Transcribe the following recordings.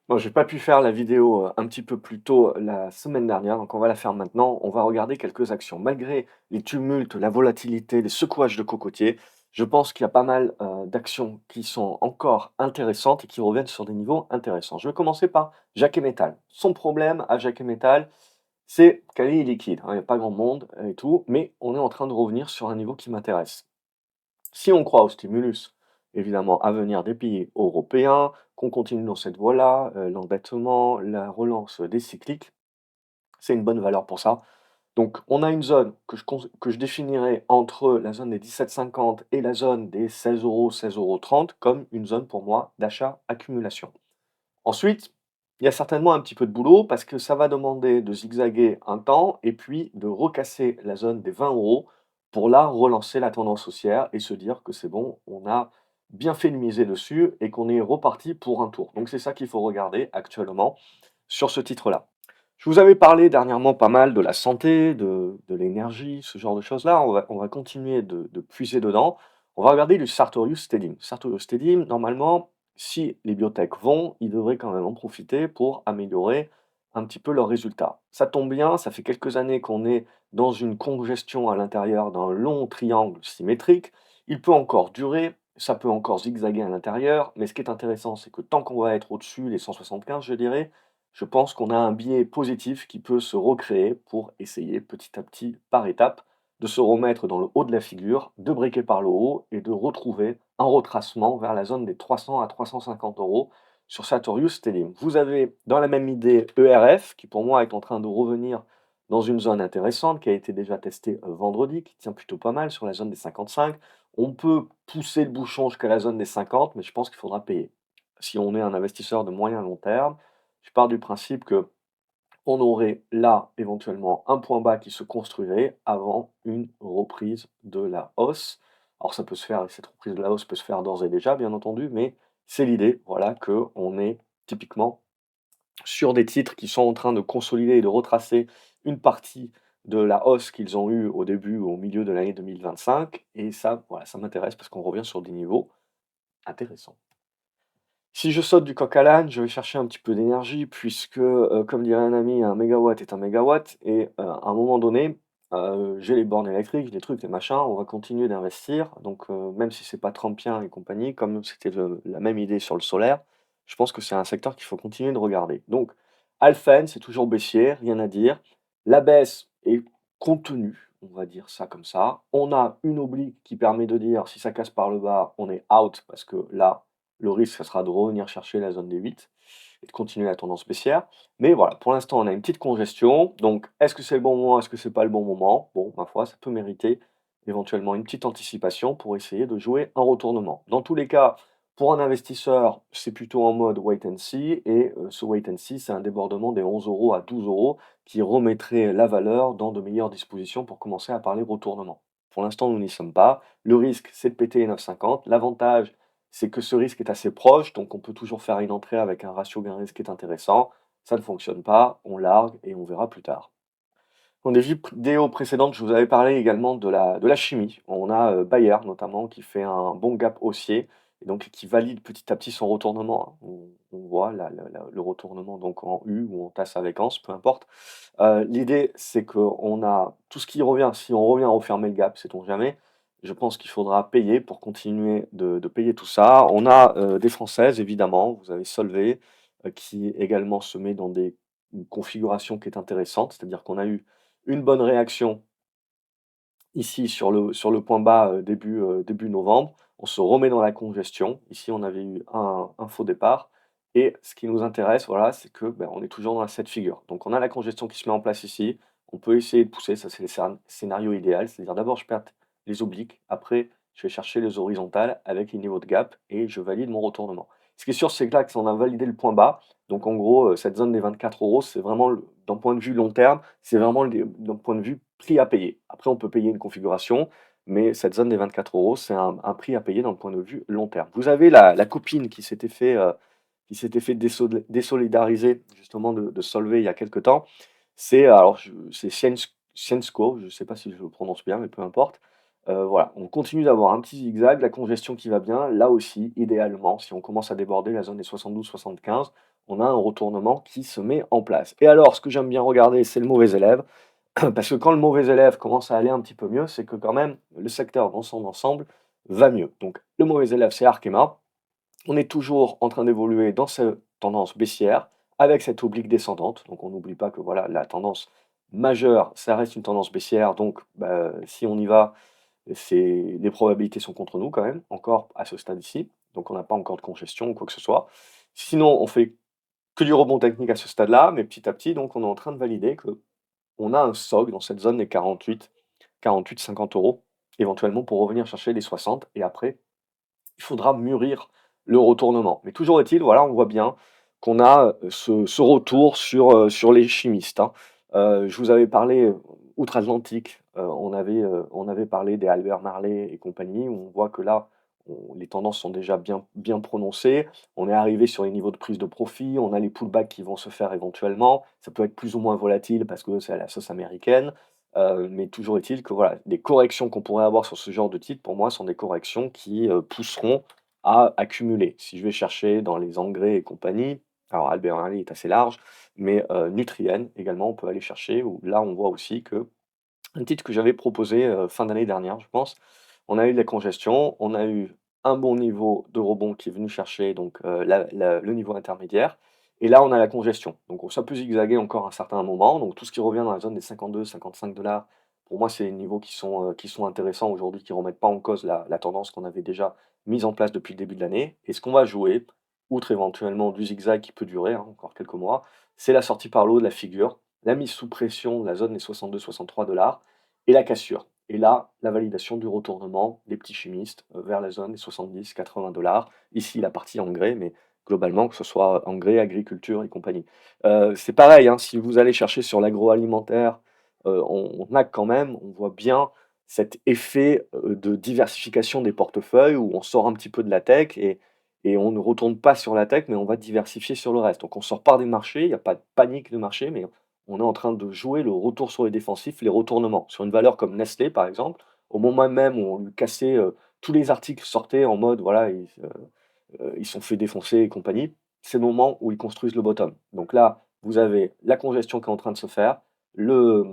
Bon, j'ai pas pu faire la vidéo, un petit peu plus tôt la semaine dernière, donc on va la faire maintenant. On va regarder quelques actions. Malgré les tumultes, la volatilité, les secouages de cocotiers, je pense qu'il y a pas mal, d'actions qui sont encore intéressantes et qui reviennent sur des niveaux intéressants. Je vais commencer par Jacques Métal. Son problème à Jacques Métal, c'est qu'elle est illiquide, hein, il y a pas grand monde et tout, mais on est en train de revenir sur un niveau qui m'intéresse. Si on croit au stimulus, évidemment, à venir des pays européens, qu'on continue dans cette voie-là, l'endettement, la relance des cycliques, c'est une bonne valeur pour ça. Donc on a une zone que je définirais entre la zone des 17,50 et la zone des 16 €, 16,30 € comme une zone pour moi d'achat-accumulation. Ensuite, il y a certainement un petit peu de boulot parce que ça va demander de zigzaguer un temps et puis de recasser la zone des 20 € pour là relancer la tendance haussière et se dire que c'est bon, on a bien fait de miser dessus et qu'on est reparti pour un tour. Donc c'est ça qu'il faut regarder actuellement sur ce titre-là. Je vous avais parlé dernièrement pas mal de la santé, de l'énergie, ce genre de choses-là. On va continuer de puiser dedans. On va regarder du Sartorius Stedim. Sartorius Stedim, normalement, si les biotech vont, ils devraient quand même en profiter pour améliorer un petit peu leurs résultats. Ça tombe bien, ça fait quelques années qu'on est dans une congestion à l'intérieur d'un long triangle symétrique. Il peut encore durer, ça peut encore zigzaguer à l'intérieur, mais ce qui est intéressant, c'est que tant qu'on va être au-dessus des 175, je dirais, je pense qu'on a un biais positif qui peut se recréer pour essayer petit à petit, par étapes, de se remettre dans le haut de la figure, de briquer par le haut et de retrouver un retracement vers la zone des 300 à 350 € sur Sartorius Stedim. Vous avez dans la même idée ERF, qui pour moi est en train de revenir dans une zone intéressante, qui a été déjà testée vendredi, qui tient plutôt pas mal sur la zone des 55. On peut pousser le bouchon jusqu'à la zone des 50, mais je pense qu'il faudra payer. Si on est un investisseur de moyen long terme, je pars du principe que on aurait là, éventuellement, un point bas qui se construirait avant une reprise de la hausse. Alors ça peut se faire, cette reprise de la hausse peut se faire d'ores et déjà, bien entendu, mais c'est l'idée, voilà, qu'on est typiquement sur des titres qui sont en train de consolider et de retracer une partie de la hausse qu'ils ont eue au début ou au milieu de l'année 2025. Et ça, voilà, ça m'intéresse parce qu'on revient sur des niveaux intéressants. Si je saute du coq à l'âne, je vais chercher un petit peu d'énergie puisque, comme dirait un ami, un mégawatt est un mégawatt et à un moment donné, j'ai les bornes électriques, les trucs, les machins, on va continuer d'investir donc même si c'est pas Trumpien et compagnie, comme c'était le la même idée sur le solaire, je pense que c'est un secteur qu'il faut continuer de regarder. Donc Alfen, c'est toujours baissier, rien à dire. La baisse est contenue, on va dire ça comme ça. On a une oblique qui permet de dire si ça casse par le bas, on est out parce que là, le risque, ça sera de revenir chercher la zone des 8 et de continuer la tendance baissière. Mais voilà, pour l'instant, on a une petite congestion. Donc, est-ce que c'est le bon moment? Est-ce que c'est pas le bon moment? Bon, ma foi, ça peut mériter éventuellement une petite anticipation pour essayer de jouer un retournement. Dans tous les cas, pour un investisseur, c'est plutôt en mode wait and see. Et ce wait and see, c'est un débordement des 11 € à 12 € qui remettrait la valeur dans de meilleures dispositions pour commencer à parler retournement. Pour l'instant, nous n'y sommes pas. Le risque, c'est de péter les 9,50. L'avantage, c'est que ce risque est assez proche, donc on peut toujours faire une entrée avec un ratio gain-risque qui est intéressant. Ça ne fonctionne pas, on largue et on verra plus tard. Dans des vidéos précédentes, je vous avais parlé également de la chimie. On a Bayer notamment qui fait un bon gap haussier et donc qui valide petit à petit son retournement, hein. On voit le retournement donc en U ou en tasse avec anse, peu importe. L'idée, c'est qu'on a tout ce qui revient, si on revient à refermer le gap, sait-on jamais, je pense qu'il faudra payer pour continuer de payer tout ça. On a, des françaises évidemment, vous avez Solvay, qui également se met dans une configuration qui est intéressante. C'est-à-dire qu'on a eu une bonne réaction ici sur le point bas, début novembre. On se remet dans la congestion. Ici, on avait eu un faux départ et ce qui nous intéresse, voilà, c'est que, ben, on est toujours dans cette figure. Donc on a la congestion qui se met en place ici. On peut essayer de pousser, ça c'est le scénario idéal. C'est-à-dire d'abord je perds les obliques, après je vais chercher les horizontales avec les niveaux de gap et je valide mon retournement. Ce qui est sûr, c'est que là, on a validé le point bas. Donc en gros, cette zone des 24 €, c'est vraiment le d'un point de vue long terme, c'est vraiment d'un point de vue prix à payer. Après, on peut payer une configuration, mais cette zone des 24 €, c'est un prix à payer dans le point de vue long terme. Vous avez la copine qui s'était fait désolidariser justement de Solvay il y a quelque temps. C'est Syensqo, je ne sais pas si je le prononce bien, mais peu importe. Voilà, on continue d'avoir un petit zigzag, la congestion qui va bien. Là aussi, idéalement, si on commence à déborder la zone des 72-75, on a un retournement qui se met en place. Et alors, ce que j'aime bien regarder, c'est le mauvais élève, parce que quand le mauvais élève commence à aller un petit peu mieux, c'est que quand même le secteur dans son ensemble va mieux. Donc le mauvais élève, c'est Arkema. On est toujours en train d'évoluer dans cette tendance baissière avec cette oblique descendante. Donc on n'oublie pas que voilà, la tendance majeure, ça reste une tendance baissière. Donc bah, si on y va, les probabilités sont contre nous quand même, encore à ce stade-ci. Donc on n'a pas encore de congestion ou quoi que ce soit. Sinon, on fait que du rebond technique à ce stade-là, mais petit à petit, donc on est en train de valider que on a un SOG dans cette zone des 48-50 euros, éventuellement pour revenir chercher les 60 et après il faudra mûrir le retournement. Mais toujours est-il, voilà, on voit bien qu'on a, ce retour sur les chimistes, hein. Je vous avais parlé, outre-Atlantique, on avait parlé des Albert Marley et compagnie, où on voit que là, les tendances sont déjà bien prononcées. On est arrivé sur les niveaux de prise de profit, on a les pullbacks qui vont se faire éventuellement. Ça peut être plus ou moins volatile parce que c'est à la sauce américaine. Mais toujours est-il que voilà, les corrections qu'on pourrait avoir sur ce genre de titre, pour moi, sont des corrections qui, pousseront à accumuler. Si je vais chercher dans les engrais et compagnie, alors Albert Heijn est assez large, mais Nutrien également, on peut aller chercher où là, on voit aussi que un titre que j'avais proposé, fin d'année dernière, je pense. On a eu de la congestion, on a eu un bon niveau de rebond qui est venu chercher donc le niveau intermédiaire et là, on a la congestion. Donc ça peut zigzaguer encore un certain moment, donc tout ce qui revient dans la zone des 52-55 pour moi, c'est les niveaux qui sont intéressants aujourd'hui, qui remettent pas en cause la tendance qu'on avait déjà mise en place depuis le début de l'année et ce qu'on va jouer, outre éventuellement du zigzag qui peut durer, hein, encore quelques mois, c'est la sortie par le haut de la figure, la mise sous pression de la zone des 62-63 et la cassure. Et là, la validation du retournement des petits chimistes vers la zone des 70-80 $. Ici, la partie engrais, mais globalement, que ce soit engrais, agriculture et compagnie. C'est pareil, hein, si vous allez chercher sur l'agroalimentaire, on a quand même, on voit bien cet effet de diversification des portefeuilles où on sort un petit peu de la tech et on ne retourne pas sur la tech, mais on va diversifier sur le reste. Donc on sort pas des marchés, il n'y a pas de panique de marché, mais on est en train de jouer le retour sur les défensifs, les retournements. Sur une valeur comme Nestlé, par exemple, au moment même où on lui cassait, tous les articles sortaient en mode, voilà, ils sont fait défoncer et compagnie, c'est le moment où ils construisent le bottom. Donc là, vous avez la congestion qui est en train de se faire, le,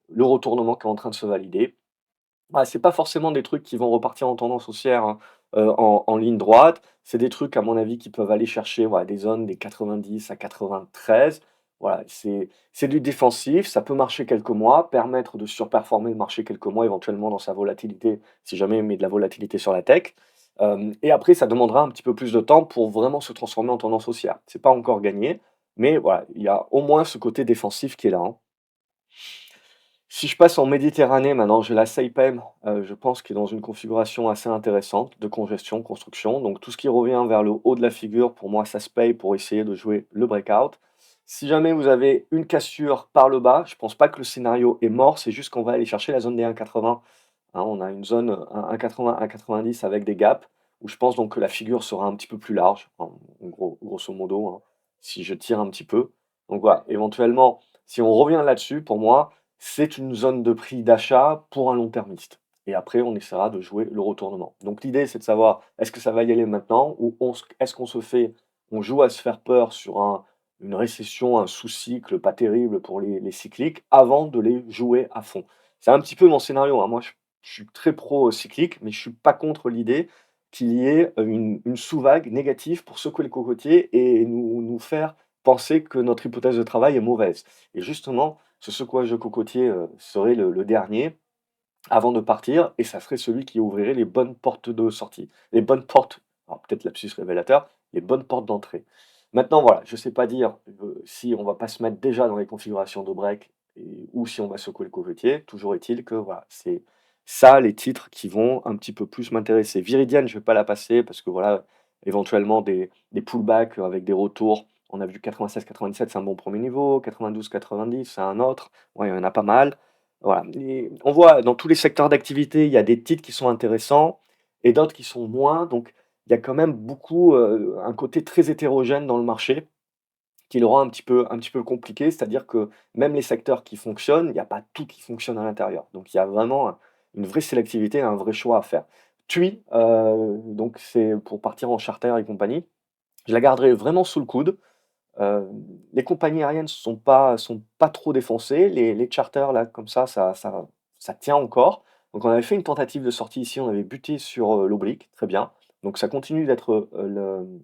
le retournement qui est en train de se valider. Ah, c'est pas forcément des trucs qui vont repartir en tendance haussière, hein, en ligne droite. C'est des trucs, à mon avis, qui peuvent aller chercher, voilà, des zones des 90 à 93. Voilà, c'est du défensif, ça peut marcher quelques mois, permettre de surperformer le marché quelques mois, éventuellement dans sa volatilité, si jamais il met de la volatilité sur la tech. Et après, ça demandera un petit peu plus de temps pour vraiment se transformer en tendance haussière. C'est pas encore gagné, mais voilà, il y a au moins ce côté défensif qui est là, hein. Si je passe en Méditerranée maintenant, j'ai la Saipem, je pense qui est dans une configuration assez intéressante de congestion, construction. Donc tout ce qui revient vers le haut de la figure, pour moi, ça se paye pour essayer de jouer le breakout. Si jamais vous avez une cassure par le bas, je pense pas que le scénario est mort, c'est juste qu'on va aller chercher la zone des 1,80. Hein, on a une zone 1,80, 1,90 avec des gaps, où je pense donc que la figure sera un petit peu plus large, en grosso modo, hein, si je tire un petit peu. Donc voilà, éventuellement, si on revient là-dessus, pour moi, c'est une zone de prix d'achat pour un long-termiste et après on essaiera de jouer le retournement. Donc l'idée, c'est de savoir est-ce que ça va y aller maintenant ou est-ce qu'on on joue à se faire peur sur une récession, un sous-cycle pas terrible pour les cycliques avant de les jouer à fond. C'est un petit peu mon scénario, hein. Moi, je suis très pro cyclique, mais je suis pas contre l'idée qu'il y ait une sous-vague négative pour secouer le cocotier et nous faire penser que notre hypothèse de travail est mauvaise. Et justement, ce secouage de cocotier, serait le dernier avant de partir et ça serait celui qui ouvrirait les bonnes portes de sortie. Les bonnes portes, alors peut-être lapsus révélateur, les bonnes portes d'entrée. Maintenant voilà, je ne sais pas dire, si on va pas se mettre déjà dans les configurations de break ou si on va secouer le cocotier. Toujours est-il que voilà, c'est ça les titres qui vont un petit peu plus m'intéresser. Viridian, je ne vais pas la passer parce que voilà, éventuellement des pullbacks avec des retours. On a vu 96-97, c'est un bon premier niveau, 92-90, c'est un autre. Ouais, il y en a pas mal. Voilà, et on voit dans tous les secteurs d'activité, il y a des titres qui sont intéressants et d'autres qui sont moins. Donc, il y a quand même beaucoup, un côté très hétérogène dans le marché qui le rend un petit peu compliqué. C'est-à-dire que même les secteurs qui fonctionnent, il n'y a pas tout qui fonctionne à l'intérieur. Donc, il y a vraiment une vraie sélectivité, un vrai choix à faire. TUI, donc c'est pour partir en charter et compagnie. Je la garderai vraiment sous le coude. Heu, les compagnies aériennes sont pas trop défoncées. Les charters là, comme ça tient encore. Donc on avait fait une tentative de sortie ici, on avait buté sur, l'oblique, très bien. Donc ça continue d'être,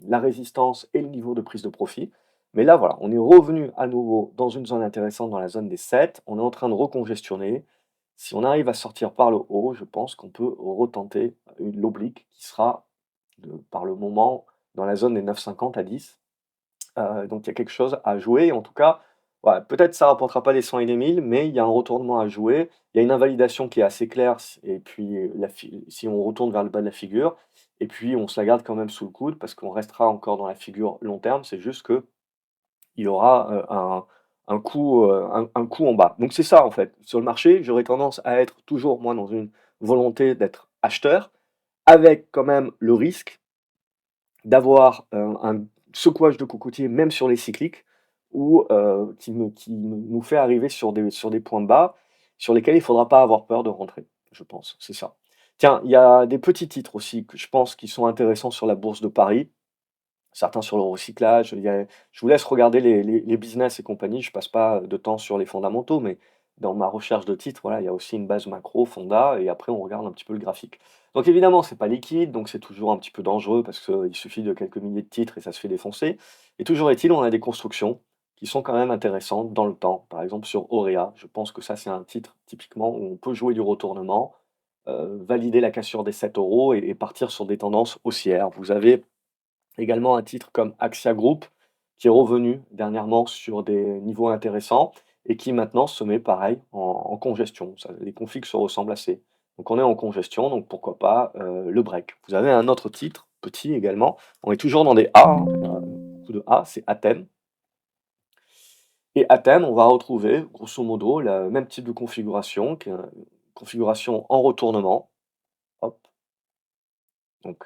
la résistance et le niveau de prise de profit. Mais là, voilà, on est revenu à nouveau dans une zone intéressante dans la zone des 7. On est en train de recongestionner. Si on arrive à sortir par le haut, je pense qu'on peut retenter l'oblique qui sera, par le moment, dans la zone des 9,50 à 10. Donc il y a quelque chose à jouer. En tout cas, ouais, peut-être ça rapportera pas les 100 et les 1000, mais il y a un retournement à jouer. Il y a une invalidation qui est assez claire et puis si on retourne vers le bas de la figure et puis on se la garde quand même sous le coude parce qu'on restera encore dans la figure long terme. C'est juste qu'il y aura, un coup en bas. Donc c'est ça en fait. Sur le marché, j'aurais tendance à être toujours moi dans une volonté d'être acheteur avec quand même le risque d'avoir, un secouage de cocotier même sur les cycliques ou nous fait arriver sur des points bas sur lesquels il ne faudra pas avoir peur de rentrer, je pense, c'est ça. Tiens, il y a des petits titres aussi que je pense qui sont intéressants sur la bourse de Paris, certains sur le recyclage, je vous laisse regarder les business et compagnie, je passe pas de temps sur les fondamentaux, mais dans ma recherche de titres, voilà, il y a aussi une base macro, fonda et après on regarde un petit peu le graphique. Donc évidemment, c'est pas liquide, donc c'est toujours un petit peu dangereux parce qu'il suffit de quelques milliers de titres et ça se fait défoncer. Et toujours est-il, on a des constructions qui sont quand même intéressantes dans le temps. Par exemple sur Auréa, je pense que ça c'est un titre typiquement où on peut jouer du retournement, valider la cassure des 7 € et partir sur des tendances haussières. Vous avez également un titre comme Axia Group, qui est revenu dernièrement sur des niveaux intéressants et qui maintenant se met pareil en congestion. Les configs se ressemblent assez. Donc on est en congestion, donc pourquoi pas le break. Vous avez un autre titre, petit également. On est toujours dans des A, hein, beaucoup de A, c'est Athènes. Et Athènes, on va retrouver grosso modo le même type de configuration, qui est une configuration en retournement. Hop, donc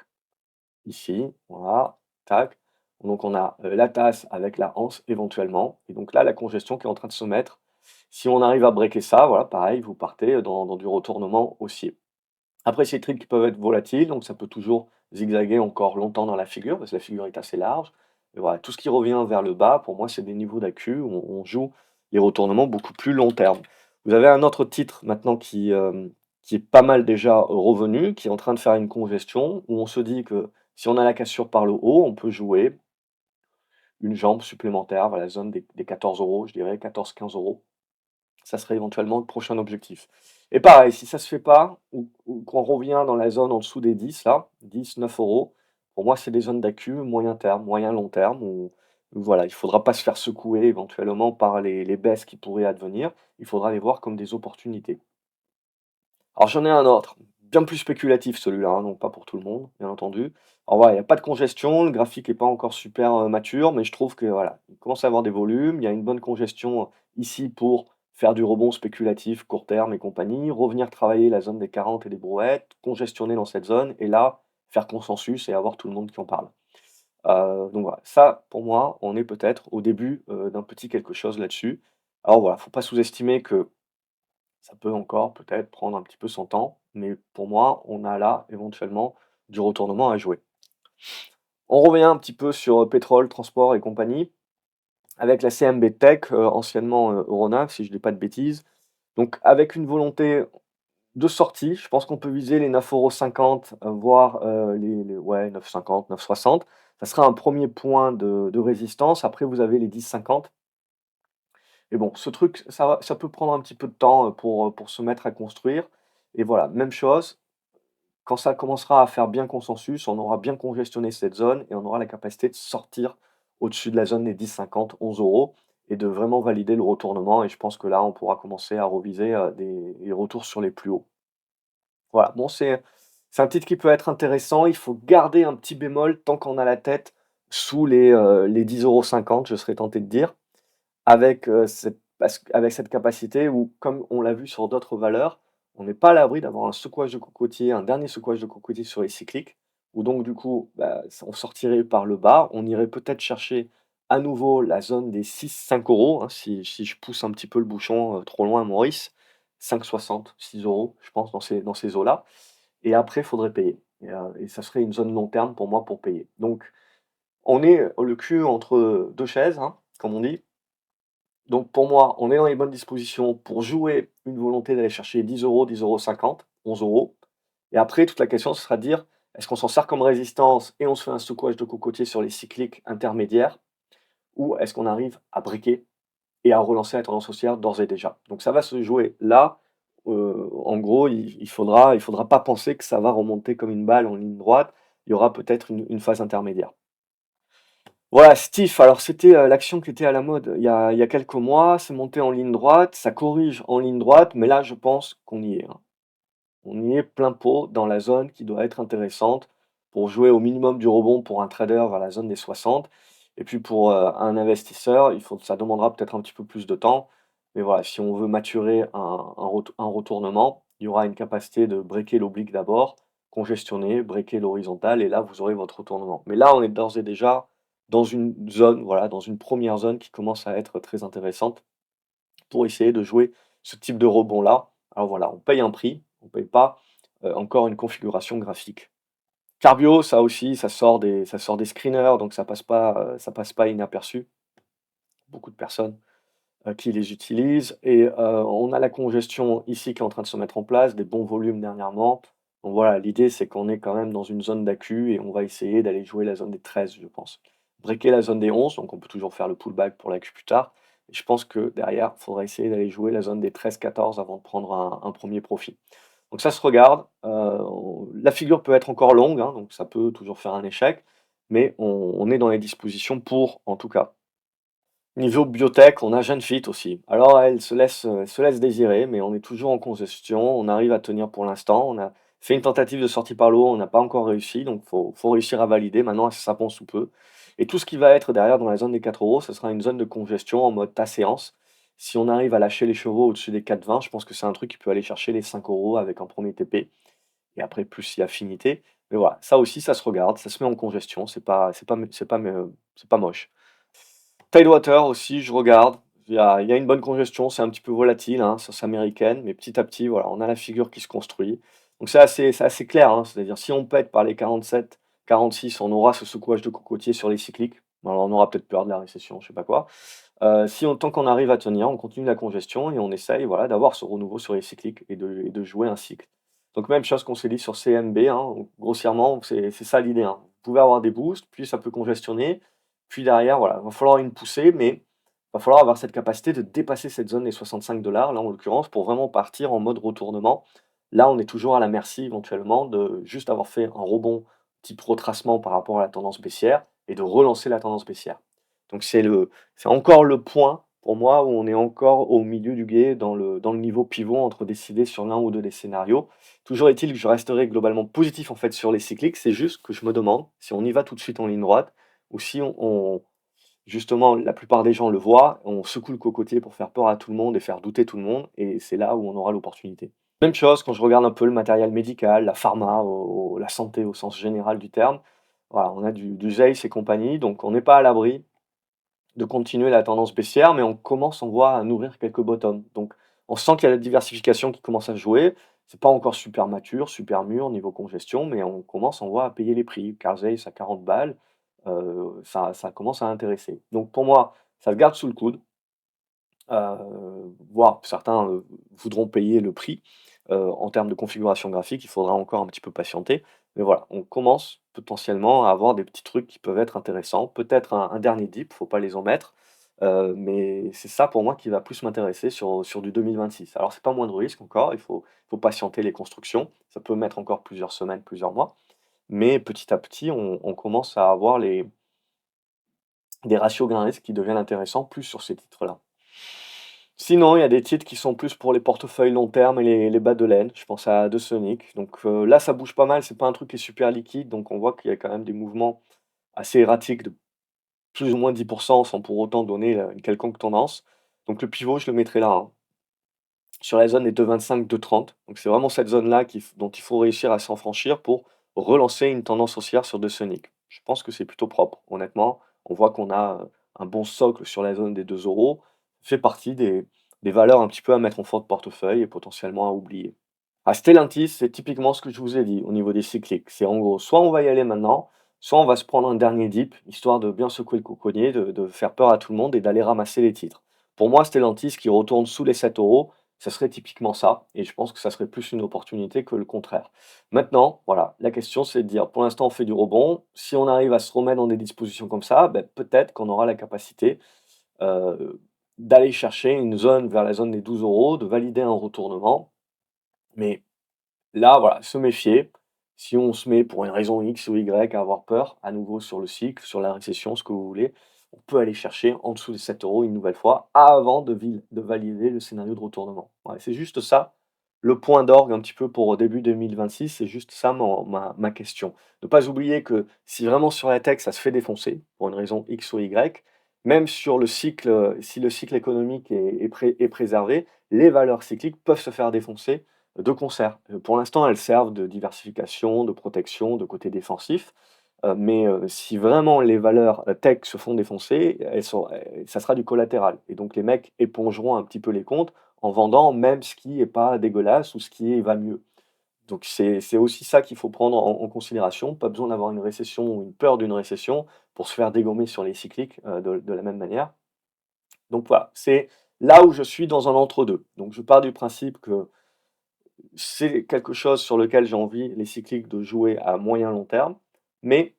ici, voilà, tac. Donc on a, la tasse avec la anse éventuellement et donc là, la congestion qui est en train de se mettre. Si on arrive à breaker ça, voilà, pareil, vous partez dans du retournement haussier. Après, ces trades qui peuvent être volatiles, donc ça peut toujours zigzaguer encore longtemps dans la figure, parce que la figure est assez large. Et voilà, tout ce qui revient vers le bas, pour moi, c'est des niveaux d'accu où on joue les retournements beaucoup plus long terme. Vous avez un autre titre maintenant qui est pas mal déjà revenu, qui est en train de faire une congestion, où on se dit que si on a la cassure par le haut, on peut jouer une jambe supplémentaire vers la zone des 14 €, je dirais 14-15 €. Ça serait éventuellement le prochain objectif. Et pareil, si ça se fait pas ou qu'on revient dans la zone en dessous des 10 là, 10-9 €, pour moi, c'est des zones d'accu moyen terme, moyen long terme où voilà, il faudra pas se faire secouer éventuellement par les baisses qui pourraient advenir. Il faudra les voir comme des opportunités. Alors j'en ai un autre, bien plus spéculatif celui-là, hein, donc pas pour tout le monde, bien entendu. Alors voilà, il y a pas de congestion, le graphique est pas encore super, mature, mais je trouve que voilà, il commence à avoir des volumes, il y a une bonne congestion, ici pour faire du rebond spéculatif court terme et compagnie, revenir travailler la zone des 40 et des brouettes, congestionner dans cette zone et là, faire consensus et avoir tout le monde qui en parle. Donc voilà, ça pour moi, on est peut-être au début, d'un petit quelque chose là-dessus. Alors voilà, faut pas sous-estimer que ça peut encore peut-être prendre un petit peu son temps, mais pour moi, on a là éventuellement du retournement à jouer. On revient un petit peu sur, pétrole, transport et compagnie, avec la CMB Tech, anciennement, Euronav, si je dis pas de bêtises. Donc avec une volonté de sortie, je pense qu'on peut viser les 9,50 €, voire, les ouais 9,50 €, 9,60 €. Ça sera un premier point de résistance. Après vous avez les 10,50. Et bon, ce truc, ça peut prendre un petit peu de temps, pour se mettre à construire et voilà, même chose, quand ça commencera à faire bien consensus, on aura bien congestionné cette zone et on aura la capacité de sortir au-dessus de la zone des 10,50, 11 € et de vraiment valider le retournement et je pense que là, on pourra commencer à reviser, des retours sur les plus hauts. Voilà, bon, c'est un titre qui peut être intéressant. Il faut garder un petit bémol tant qu'on a la tête sous les 10,50 €, je serais tenté de dire. Avec, avec cette capacité où, comme on l'a vu sur d'autres valeurs, on n'est pas à l'abri d'avoir un secouage de cocotier, un dernier secouage de cocotier sur les cycliques, où donc du coup, bah, on sortirait par le bas. On irait peut-être chercher à nouveau la zone des 6-5 €, hein, si je pousse un petit peu le bouchon, trop loin, Maurice. 5,60, 6 €, je pense dans ces eaux-là et après, il faudrait payer et ça serait une zone long terme pour moi pour payer. Donc on est le cul entre, 2 chaises, hein. comme on dit. Donc pour moi, on est dans les bonnes dispositions pour jouer une volonté d'aller chercher 10 €, 10,50 €, 11 €. Et après, toute la question, ce sera de dire: «Est-ce qu'on s'en sert comme résistance et on se fait un secouage de cocotier sur les cycliques intermédiaires? Ou est-ce qu'on arrive à briquer et à relancer la tendance haussière d'ores et déjà?» Donc ça va se jouer là. En gros, il faudra pas penser que ça va remonter comme une balle en ligne droite. Il y aura peut-être une phase intermédiaire. Voilà, Stiff, alors c'était, l'action qui était à la mode il y a quelques mois. C'est monté en ligne droite, ça corrige en ligne droite, mais là, je pense qu'on y est, hein. On y est plein pot dans la zone qui doit être intéressante pour jouer au minimum du rebond pour un trader vers la zone des 60. Et puis pour, un investisseur, ça demandera peut-être un petit peu plus de temps. Mais voilà, si on veut maturer un retournement, il y aura une capacité de breaker l'oblique d'abord, congestionner, breaker l'horizontale et là, vous aurez votre retournement. Mais là, on est d'ores et déjà dans une zone, voilà, dans une première zone qui commence à être très intéressante pour essayer de jouer ce type de rebond-là. Alors voilà, on paye un prix, on ne paye pas, encore une configuration graphique. Carbio, ça aussi, ça sort des screeners, donc ça passe pas inaperçu. Beaucoup de personnes, qui les utilisent et on a la congestion ici qui est en train de se mettre en place, des bons volumes dernièrement. Donc voilà, l'idée c'est qu'on est quand même dans une zone d'accu et on va essayer d'aller jouer la zone des 13, je pense. Breaker la zone des 11, donc on peut toujours faire le pullback pour l'accu plus tard et je pense que derrière, il faudra essayer d'aller jouer la zone des 13-14 avant de prendre un 1er profit. Donc ça se regarde, la figure peut être encore longue, hein, donc ça peut toujours faire un échec, mais on est dans les dispositions pour, en tout cas. Niveau biotech, on a Genfit aussi. Alors elle se laisse désirer, mais on est toujours en congestion, on arrive à tenir pour l'instant. On a fait une tentative de sortie par le haut, on n'a pas encore réussi, donc faut réussir à valider. Maintenant, ça s'avance sous peu et tout ce qui va être derrière dans la zone des 4 €, ce sera une zone de congestion en mode tas-séance. Si on arrive à lâcher les chevaux au-dessus des 4,20, je pense que c'est un truc qui peut aller chercher les 5 € avec un premier TP et après plus si affinité. Mais voilà, ça aussi, ça se regarde, ça se met en congestion, c'est pas moche. Tidewater aussi, je regarde. Il y a une bonne congestion, c'est un petit peu volatile, hein, sauce américaine, mais petit à petit, voilà, on a la figure qui se construit. Donc c'est assez clair, hein, c'est-à-dire si on pète par les 47, 46, on aura ce secouage de cocotier sur les cycliques. Alors on aura peut-être peur de la récession, je sais pas quoi. Tant qu'on arrive à tenir, on continue la congestion et on essaye, voilà, d'avoir ce renouveau sur les cycliques et de jouer un cycle. Donc même chose qu'on s'est dit sur CMB, hein, grossièrement, c'est ça l'idée, hein. Vous pouvez avoir des boosts, puis ça peut congestionner, puis derrière, voilà, va falloir une poussée, mais va falloir avoir cette capacité de dépasser cette zone des 65 $ là, en l'occurrence, pour vraiment partir en mode retournement. Là, on est toujours à la merci éventuellement de juste avoir fait un rebond type retracement par rapport à la tendance baissière et de relancer la tendance baissière. Donc c'est encore le point pour moi où on est encore au milieu du gué dans le niveau pivot entre décider sur l'un ou 2 des scénarios. Toujours est-il que je resterai globalement positif en fait sur les cycliques, c'est juste que je me demande si on y va tout de suite en ligne droite ou si justement la plupart des gens le voient, on secoue le cocotier pour faire peur à tout le monde et faire douter tout le monde et c'est là où on aura l'opportunité. Même chose quand je regarde un peu le matériel médical, la pharma, la santé au sens général du terme. Voilà, on a du Zeiss et compagnie, donc on n'est pas à l'abri de continuer la tendance baissière, mais on voit à nourrir quelques bottoms. Donc on sent qu'il y a la diversification qui commence à jouer. C'est pas encore super mature, super mûr niveau congestion, mais on voit à payer les prix. Carl Zeiss à 40 balles, ça commence à intéresser. Donc pour moi, ça se garde sous le coude. Voire certains, voudront payer le prix. En termes de configuration graphique, il faudra encore un petit peu patienter. Mais voilà, on commence potentiellement à avoir des petits trucs qui peuvent être intéressants. Peut-être un dernier dip, faut pas les omettre. Mais c'est ça pour moi qui va plus m'intéresser sur du 2026. Alors c'est pas moins de risque encore, il faut patienter les constructions. Ça peut mettre encore plusieurs semaines, plusieurs mois. Mais petit à petit, on commence à avoir des ratios gain-risque qui deviennent intéressants plus sur ces titres-là. Sinon, il y a des titres qui sont plus pour les portefeuilles long terme et les bas de laine. Je pense à The Sonic. Donc là, ça bouge pas mal. C'est pas un truc qui est super liquide. Donc on voit qu'il y a quand même des mouvements assez erratiques de plus ou moins 10% sans pour autant donner une quelconque tendance. Donc le pivot, je le mettrai là, hein, sur la zone des 2,25, 2,30. Donc c'est vraiment cette zone-là dont il faut réussir à s'en franchir pour relancer une tendance haussière sur The Sonic. Je pense que c'est plutôt propre. Honnêtement, on voit qu'on a un bon socle sur la zone des 2 €. Fait partie des valeurs un petit peu à mettre en fond de portefeuille et potentiellement à oublier. À Stellantis, c'est typiquement ce que je vous ai dit au niveau des cycliques. C'est en gros, soit on va y aller maintenant, soit on va se prendre un dernier dip, histoire de bien secouer le coconier, de faire peur à tout le monde et d'aller ramasser les titres. Pour moi, Stellantis qui retourne sous les 7 euros, ça serait typiquement ça et je pense que ça serait plus une opportunité que le contraire. Maintenant, voilà, la question c'est de dire, pour l'instant on fait du rebond, si on arrive à se remettre dans des dispositions comme ça, peut-être qu'on aura la capacité, heu, d'aller chercher une zone vers la zone des 12 euros, de valider un retournement, mais là, voilà, se méfier. Si on se met pour une raison X ou Y à avoir peur, à nouveau sur le cycle, sur la récession, ce que vous voulez, on peut aller chercher en dessous des 7 euros une nouvelle fois avant de valider le scénario de retournement. Ouais, c'est juste ça, le point d'orgue un petit peu pour début 2026, c'est juste ça ma question. Ne pas oublier que si vraiment sur la tech ça se fait défoncer, pour une raison X ou Y, même sur le cycle, si le cycle économique est préservé, les valeurs cycliques peuvent se faire défoncer de concert. Pour l'instant, elles servent de diversification, de protection, de côté défensif, mais si vraiment les valeurs, tech se font défoncer, ça sera du collatéral et donc les mecs épongeront un petit peu les comptes en vendant même ce qui est pas dégueulasse ou ce qui est va mieux. Donc c'est aussi ça qu'il faut prendre en considération. Pas besoin d'avoir une récession ou une peur d'une récession pour se faire dégommer sur les cycliques, de la même manière. Donc voilà, c'est là où je suis dans un entre-deux. Donc je pars du principe que c'est quelque chose sur lequel j'ai envie, les cycliques, de jouer à moyen long terme, mais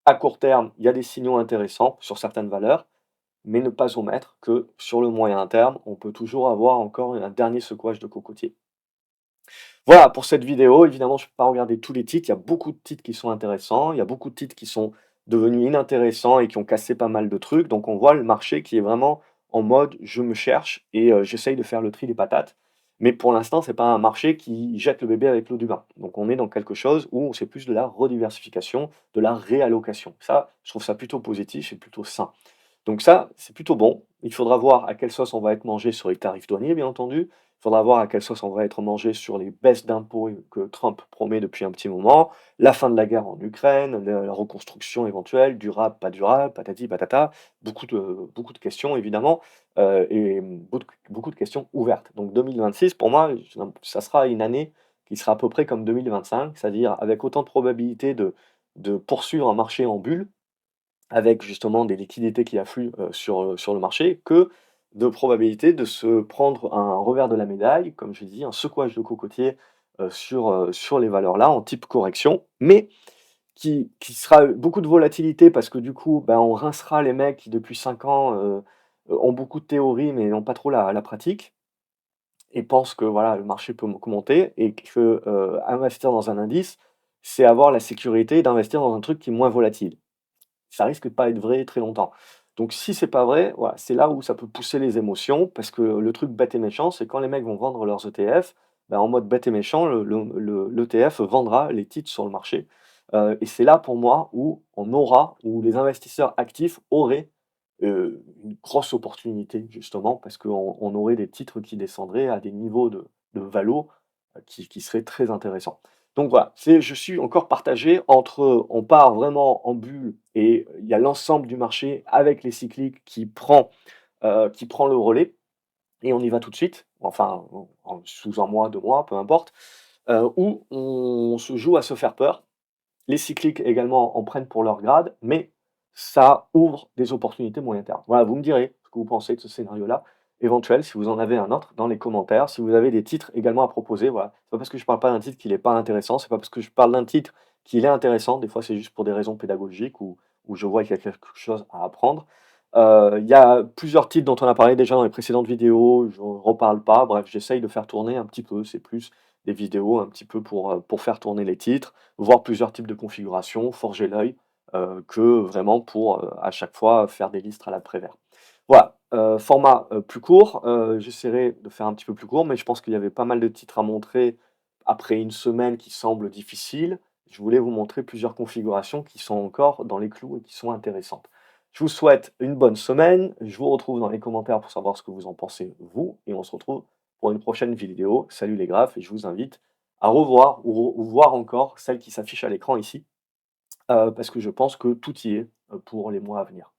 à court terme, il y a des signaux intéressants sur certaines valeurs, mais ne pas omettre que sur le moyen terme, on peut toujours avoir encore un dernier secouage de cocotier. Voilà pour cette vidéo. Évidemment, je ne peux pas regarder tous les titres. Il y a beaucoup de titres qui sont intéressants. Il y a beaucoup de titres qui sont devenus inintéressants et qui ont cassé pas mal de trucs. Donc, on voit le marché qui est vraiment en mode je me cherche et j'essaye de faire le tri des patates. Mais pour l'instant, c'est pas un marché qui jette le bébé avec l'eau du bain. Donc, on est dans quelque chose où c'est plus de la rediversification, de la réallocation. Ça, je trouve ça plutôt positif et plutôt sain. Donc ça, c'est plutôt bon. Il faudra voir à quelle sauce on va être mangé sur les tarifs douaniers, bien entendu. Il faudra voir à quelle sauce on va être mangé sur les baisses d'impôts que Trump promet depuis un petit moment, la fin de la guerre en Ukraine, la reconstruction éventuelle, durable, pas durable, patati patata. Beaucoup de questions, évidemment, et beaucoup de questions ouvertes. Donc 2026, pour moi, ça sera une année qui sera à peu près comme 2025, c'est-à-dire avec autant de probabilités de poursuivre un marché en bulle, avec justement des liquidités qui affluent, sur le marché, que de probabilité de se prendre un revers de la médaille, comme je dis, un secouage de cocotier, sur les valeurs-là en type correction, mais qui sera beaucoup de volatilité parce que du coup, ben, on rincera les mecs qui depuis 5 ans, ont beaucoup de théories mais n'ont pas trop la pratique et pensent que voilà, le marché peut monter et que, investir dans un indice, c'est avoir la sécurité d'investir dans un truc qui est moins volatile. Ça risque de pas être vrai très longtemps. Donc si c'est pas vrai, voilà, c'est là où ça peut pousser les émotions parce que le truc bête et méchant, c'est quand les mecs vont vendre leurs ETF, ben, en mode bête et méchant, l'ETF vendra les titres sur le marché. Et c'est là pour moi où les investisseurs actifs auraient, une grosse opportunité justement parce qu'on aurait des titres qui descendraient à des niveaux de valo, qui seraient très intéressants. Donc voilà, je suis encore partagé entre, on part vraiment en bulle et il y a l'ensemble du marché avec les cycliques qui prend le relais et on y va tout de suite, enfin, sous un mois, 2 mois, peu importe, ou on se joue à se faire peur. Les cycliques également en prennent pour leur grade, mais ça ouvre des opportunités moyen terme. Voilà, vous me direz ce que vous pensez de ce scénario-là éventuel, si vous en avez un autre dans les commentaires, si vous avez des titres également à proposer, voilà. C'est pas parce que je parle pas d'un titre qu'il est pas intéressant, c'est pas parce que je parle d'un titre qu'il est intéressant, des fois c'est juste pour des raisons pédagogiques ou je vois qu'il y a quelque chose à apprendre. Il y a plusieurs titres dont on a parlé déjà dans les précédentes vidéos, je ne reparle pas, bref, j'essaye de faire tourner un petit peu, c'est plus des vidéos un petit peu pour faire tourner les titres, voir plusieurs types de configurations, forger l'œil, que vraiment pour, à chaque fois faire des listes à la Prévert. Voilà, format, plus court, j'essaierai de faire un petit peu plus court, mais je pense qu'il y avait pas mal de titres à montrer après une semaine qui semble difficile. Je voulais vous montrer plusieurs configurations qui sont encore dans les clous et qui sont intéressantes. Je vous souhaite une bonne semaine, je vous retrouve dans les commentaires pour savoir ce que vous en pensez vous et on se retrouve pour une prochaine vidéo. Salut les graphes et je vous invite à revoir ou voir encore celle qui s'affiche à l'écran ici, parce que je pense que tout y est, pour les mois à venir.